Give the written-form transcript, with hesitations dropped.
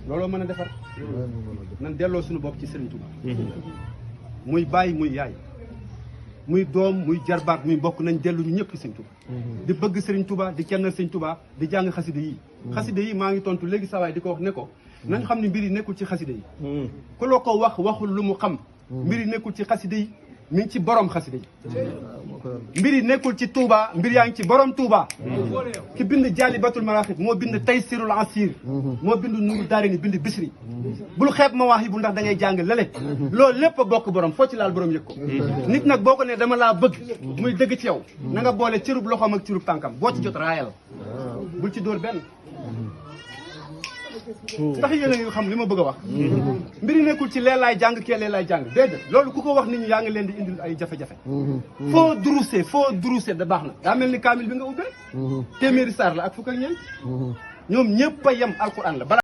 looloo mën a defar nan delloo suñu bopp ci Serigne Touba muy bàyyi muy yaay muy doom muy jarbaat muy mbokk nañ dellu ñu ñëpp ci Serigne Touba di bëgg Serigne Touba di kennal Serigne Touba di jàng xasida yi xasida yi maa ngi tontu léegi sawaay di ko wax ne ko nañ xam ne mbir yi nekkul ci xasida yi ku loo ko wax waxul lu mu xam mbir yi nekkul ci xasida yi mi ngi ci borom xasida yi mbir yi nekkul ci Touba mbir yaa ngi ci borom Touba ki bind Jaalibatul Maraaxib moo bind Taysirul Asir moo bind Nuuru Daarayni bind Bisri bul xeeb Mawaahibu ndax da ngay jàng lale loolu lépp a bokk borom foo ci laal borom yëg ko nit nag boo ko ne dama laa bëgg muy dëgg ci yow na nga boole cërub loxoom ak cërub tànkam boo ci jot raayal bul ci dóor benn ndax yéen a ngi xam li ma bëgg a wax mbiri nekkul ci lee laay jàng kee lee laay jàng déedéet loolu ku ko wax nit ñi yaa ngi leen di indil ay jafe-jafe foo duruse da baax na daa mel ni kaamil bi nga ubbi rek téeméeri saar la ak fukk ak ñeent ñoom ñëpp a yem alquran la